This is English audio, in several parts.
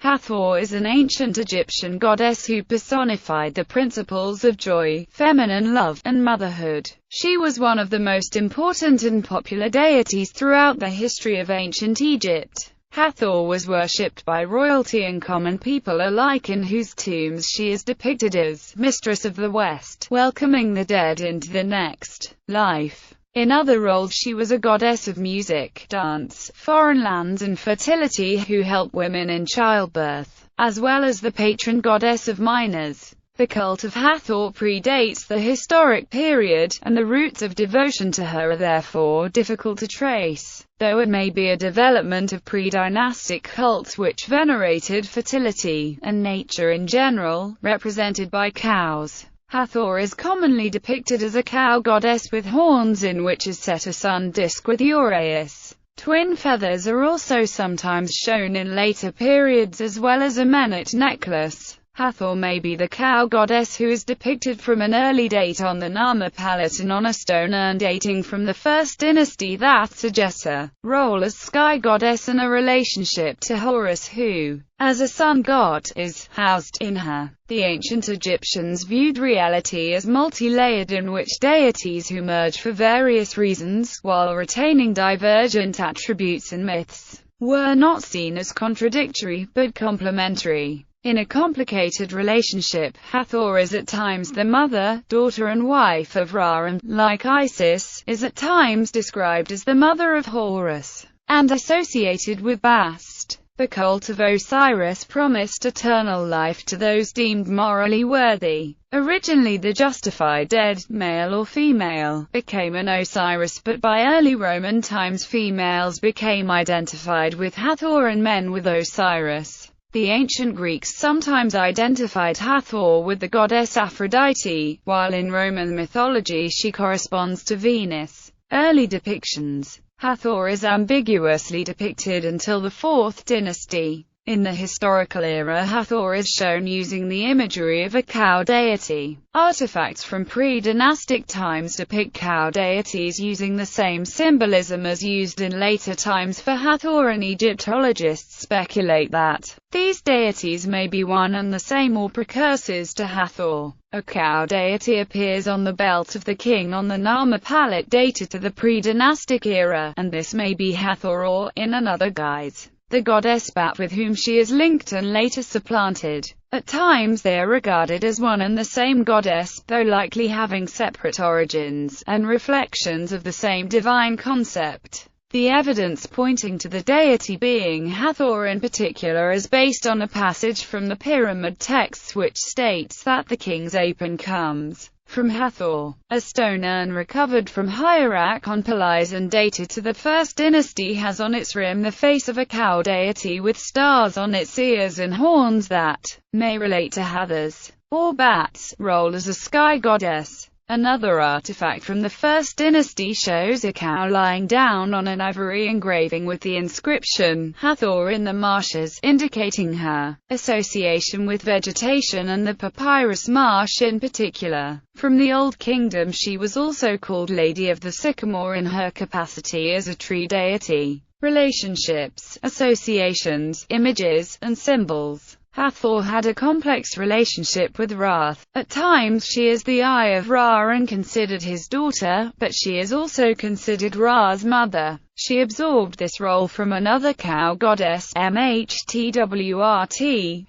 Hathor is an ancient Egyptian goddess who personified the principles of joy, feminine love, and motherhood. She was one of the most important and popular deities throughout the history of ancient Egypt. Hathor was worshipped by royalty and common people alike, in whose tombs she is depicted as mistress of the West, welcoming the dead into the next life. In other roles she was a goddess of music, dance, foreign lands and fertility who helped women in childbirth, as well as the patron goddess of miners. The cult of Hathor predates the historic period, and the roots of devotion to her are therefore difficult to trace, though it may be a development of pre-dynastic cults which venerated fertility, and nature in general, represented by cows. Hathor is commonly depicted as a cow goddess with horns in which is set a sun disk with uraeus. Twin feathers are also sometimes shown in later periods, as well as a menet necklace. Hathor may be the cow goddess who is depicted from an early date on the Narmer palette and on a stone urn dating from the First Dynasty that suggests her role as sky goddess and a relationship to Horus, who, as a sun god, is housed in her. The ancient Egyptians viewed reality as multi-layered, in which deities who merge for various reasons, while retaining divergent attributes and myths, were not seen as contradictory, but complementary. In a complicated relationship, Hathor is at times the mother, daughter and wife of Ra and, like Isis, is at times described as the mother of Horus, and associated with Bast. The cult of Osiris promised eternal life to those deemed morally worthy. Originally the justified dead, male or female, became an Osiris, but by early Roman times females became identified with Hathor and men with Osiris. The ancient Greeks sometimes identified Hathor with the goddess Aphrodite, while in Roman mythology she corresponds to Venus. Early depictions. Hathor is ambiguously depicted until the 4th dynasty. In the historical era, Hathor is shown using the imagery of a cow deity. Artifacts from pre-dynastic times depict cow deities using the same symbolism as used in later times for Hathor, and Egyptologists speculate that these deities may be one and the same or precursors to Hathor. A cow deity appears on the belt of the king on the Narmer palette dated to the pre-dynastic era, and this may be Hathor or, in another guise, the goddess Bat with whom she is linked and later supplanted. At times they are regarded as one and the same goddess, though likely having separate origins, and reflections of the same divine concept. The evidence pointing to the deity being Hathor in particular is based on a passage from the Pyramid texts which states that the king's apron comes from Hathor. A stone urn recovered from Hierakonpolis and dated to the First Dynasty has on its rim the face of a cow deity with stars on its ears and horns that may relate to Hathor's, or Bat's, role as a sky goddess. Another artifact from the First Dynasty shows a cow lying down on an ivory engraving with the inscription, Hathor in the marshes, indicating her association with vegetation and the papyrus marsh in particular. From the Old Kingdom she was also called Lady of the Sycamore in her capacity as a tree deity. Relationships, associations, images, and symbols. Hathor had a complex relationship with Ra. At times she is the Eye of Ra and considered his daughter, but she is also considered Ra's mother. She absorbed this role from another cow goddess, Mhtwrt,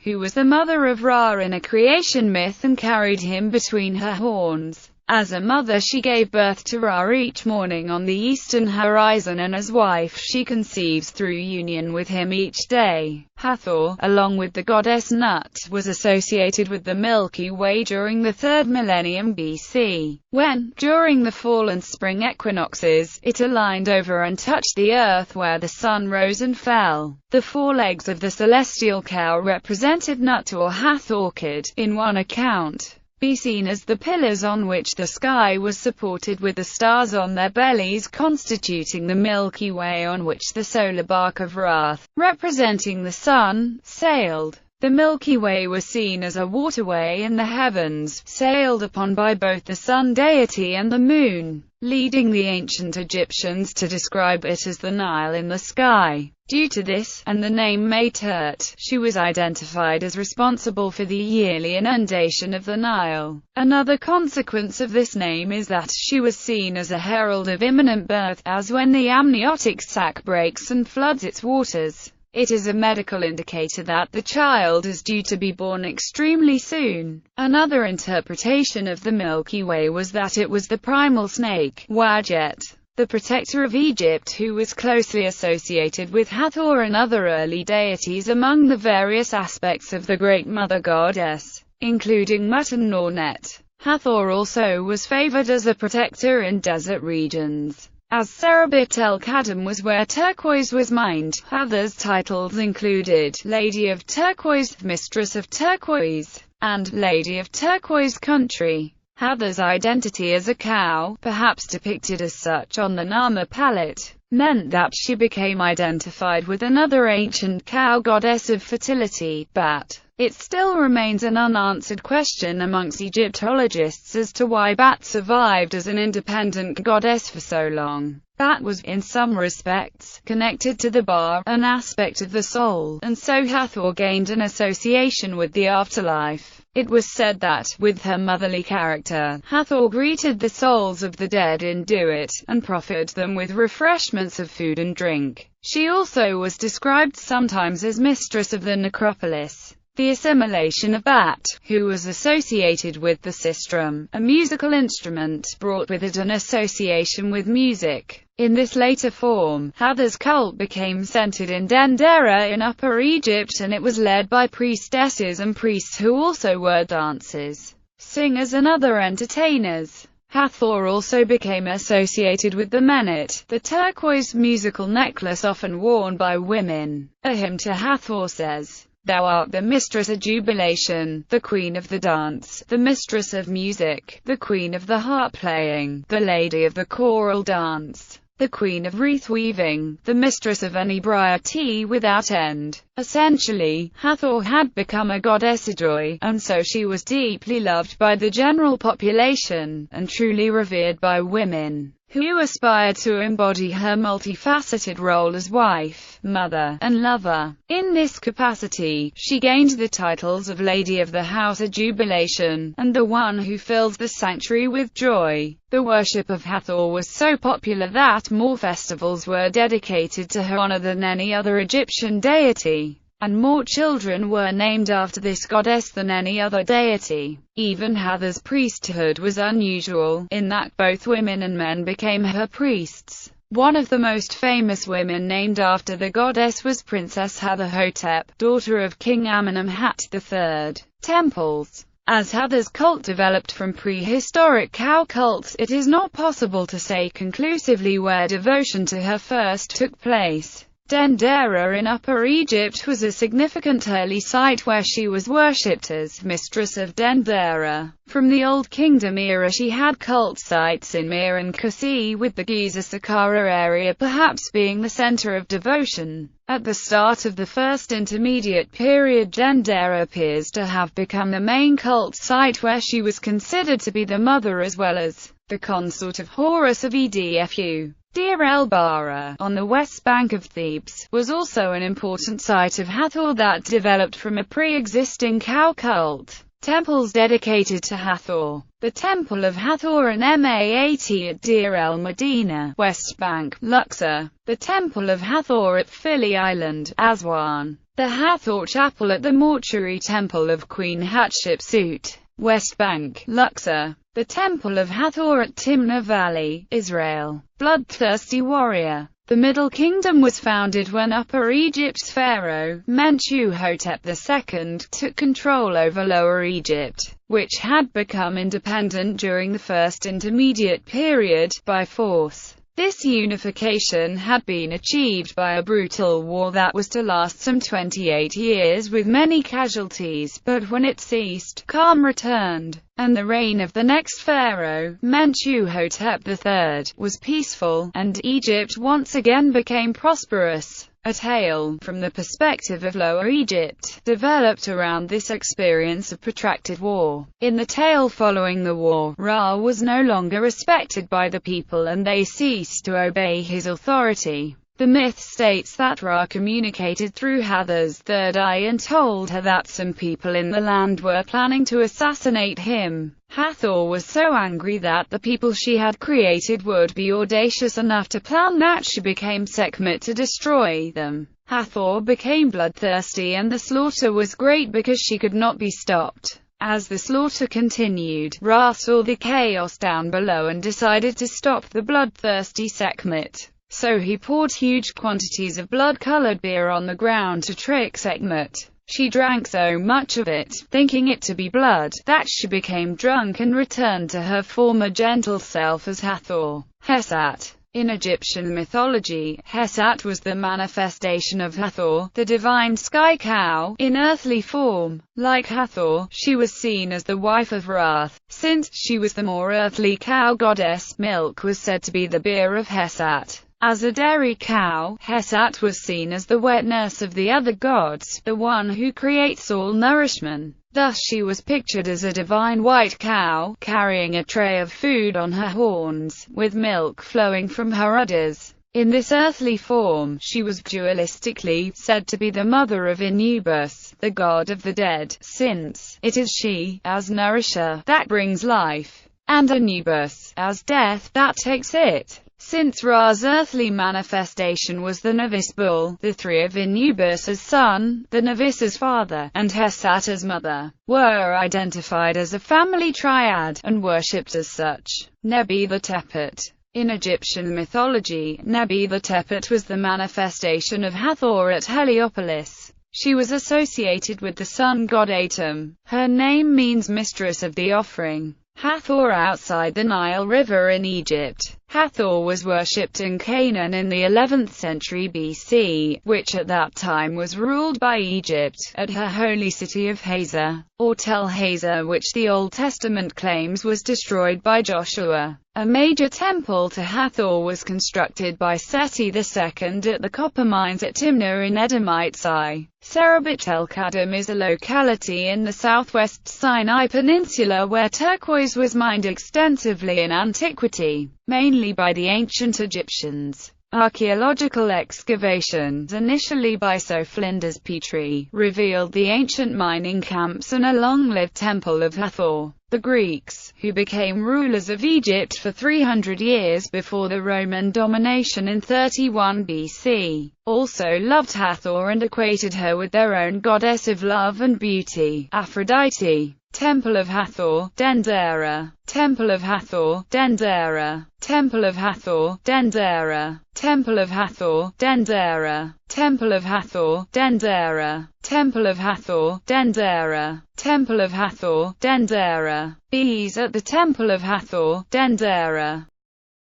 who was the mother of Ra in a creation myth and carried him between her horns. As a mother she gave birth to Ra each morning on the eastern horizon, and as wife she conceives through union with him each day. Hathor, along with the goddess Nut, was associated with the Milky Way during the 3rd millennium BC, when, during the fall and spring equinoxes, it aligned over and touched the earth where the sun rose and fell. The 4 legs of the celestial cow represented Nut or Hathor could, in one account, be seen as the pillars on which the sky was supported, with the stars on their bellies constituting the Milky Way on which the solar bark of Ra, representing the sun, sailed. The Milky Way was seen as a waterway in the heavens, sailed upon by both the sun deity and the moon, leading the ancient Egyptians to describe it as the Nile in the sky. Due to this, and the name Matert, she was identified as responsible for the yearly inundation of the Nile. Another consequence of this name is that she was seen as a herald of imminent birth, as when the amniotic sac breaks and floods its waters, it is a medical indicator that the child is due to be born extremely soon. Another interpretation of the Milky Way was that it was the primal snake, Wadjet, the protector of Egypt, who was closely associated with Hathor and other early deities among the various aspects of the Great Mother Goddess, including Mut and Nornet. Hathor also was favored as a protector in desert regions, as Serabit el-Kadam was where turquoise was mined. Hathor's titles included Lady of Turquoise, Mistress of Turquoise, and Lady of Turquoise Country. Hathor's identity as a cow, perhaps depicted as such on the Nama palette, meant that she became identified with another ancient cow goddess of fertility, Bat. It still remains an unanswered question amongst Egyptologists as to why Bat survived as an independent goddess for so long. Bat was, in some respects, connected to the Ba, an aspect of the soul, and so Hathor gained an association with the afterlife. It was said that, with her motherly character, Hathor greeted the souls of the dead in Duat, and proffered them with refreshments of food and drink. She also was described sometimes as mistress of the necropolis. The assimilation of Bat, who was associated with the sistrum, a musical instrument, brought with it an association with music. In this later form, Hathor's cult became centered in Dendera in Upper Egypt, and it was led by priestesses and priests who also were dancers, singers and other entertainers. Hathor also became associated with the menet, the turquoise musical necklace often worn by women. A hymn to Hathor says, "Thou art the mistress of jubilation, the queen of the dance, the mistress of music, the queen of the harp playing, the lady of the choral dance, the queen of wreath-weaving, the mistress of inebriety without end." Essentially, Hathor had become a goddess of joy, and so she was deeply loved by the general population, and truly revered by women, who aspired to embody her multifaceted role as wife, mother, and lover. In this capacity, she gained the titles of Lady of the House of Jubilation, and the one who fills the sanctuary with joy. The worship of Hathor was so popular that more festivals were dedicated to her honor than any other Egyptian deity, and more children were named after this goddess than any other deity. Even Hathor's priesthood was unusual, in that both women and men became her priests. One of the most famous women named after the goddess was Princess Hathor-hotep, daughter of King Amenemhat III. Temples. As Hathor's cult developed from prehistoric cow cults, it is not possible to say conclusively where devotion to her first took place. Dendera in Upper Egypt was a significant early site where she was worshipped as Mistress of Dendera. From the Old Kingdom era she had cult sites in Mir and Kusi, with the Giza Saqqara area perhaps being the center of devotion. At the start of the First Intermediate Period, Dendera appears to have become the main cult site, where she was considered to be the mother as well as the consort of Horus of Edfu. Deir el-Bahra, on the west bank of Thebes, was also an important site of Hathor that developed from a pre-existing cow cult. Temples dedicated to Hathor. The Temple of Hathor and Maat at Deir el-Medina, West Bank, Luxor. The Temple of Hathor at Philae Island, Aswan. The Hathor Chapel at the Mortuary Temple of Queen Hatshepsut, West Bank, Luxor. The Temple of Hathor at Timna Valley, Israel. Bloodthirsty warrior. The Middle Kingdom was founded when Upper Egypt's pharaoh, Mentuhotep II, took control over Lower Egypt, which had become independent during the First Intermediate Period, by force. This unification had been achieved by a brutal war that was to last some 28 years with many casualties, but when it ceased, calm returned, and the reign of the next pharaoh, Mentuhotep III, was peaceful, and Egypt once again became prosperous. A tale, from the perspective of Lower Egypt, developed around this experience of protracted war. In the tale following the war, Ra was no longer respected by the people and they ceased to obey his authority. The myth states that Ra communicated through Hathor's third eye and told her that some people in the land were planning to assassinate him. Hathor was so angry that the people she had created would be audacious enough to plan that she became Sekhmet to destroy them. Hathor became bloodthirsty and the slaughter was great because she could not be stopped. As the slaughter continued, Ra saw the chaos down below and decided to stop the bloodthirsty Sekhmet. So he poured huge quantities of blood-colored beer on the ground to trick Sekhmet. She drank so much of it, thinking it to be blood, that she became drunk and returned to her former gentle self as Hathor. Hesat. In Egyptian mythology, Hesat was the manifestation of Hathor, the divine sky cow, in earthly form. Like Hathor, she was seen as the wife of Ra. Since she was the more earthly cow goddess, milk was said to be the beer of Hesat. As a dairy cow, Hesat was seen as the wet nurse of the other gods, the one who creates all nourishment. Thus she was pictured as a divine white cow, carrying a tray of food on her horns, with milk flowing from her udders. In this earthly form, she was dualistically said to be the mother of Anubis, the god of the dead, since it is she, as nourisher, that brings life, and Anubis, as death, that takes it. Since Ra's earthly manifestation was the Nevis bull, the three of Anubis as son, the Nevis as father, and Hesat as mother, were identified as a family triad, and worshipped as such. Nebi-the-Tepet. In Egyptian mythology, Nebi-the-Tepet was the manifestation of Hathor at Heliopolis. She was associated with the sun god Atum. Her name means mistress of the offering. Hathor outside the Nile River in Egypt. Hathor was worshipped in Canaan in the 11th century BC, which at that time was ruled by Egypt, at her holy city of Hazor, or Tel Hazor, which the Old Testament claims was destroyed by Joshua. A major temple to Hathor was constructed by Seti II at the copper mines at Timnah in Edomite Sai. Serabit el-Kadam is a locality in the southwest Sinai Peninsula where turquoise was mined extensively in antiquity, mainly by the ancient Egyptians. Archaeological excavations, initially by Sir Flinders Petrie, revealed the ancient mining camps and a long-lived temple of Hathor. The Greeks, who became rulers of Egypt for 300 years before the Roman domination in 31 BC, also loved Hathor and equated her with their own goddess of love and beauty, Aphrodite. Temple of Hathor, Dendera. Temple of Hathor, Dendera. Temple of Hathor, Dendera. Temple of Hathor, Dendera. Temple of Hathor, Dendera. Temple of Hathor, Dendera. Temple of Hathor, Dendera. Bees at the Temple of Hathor, Dendera.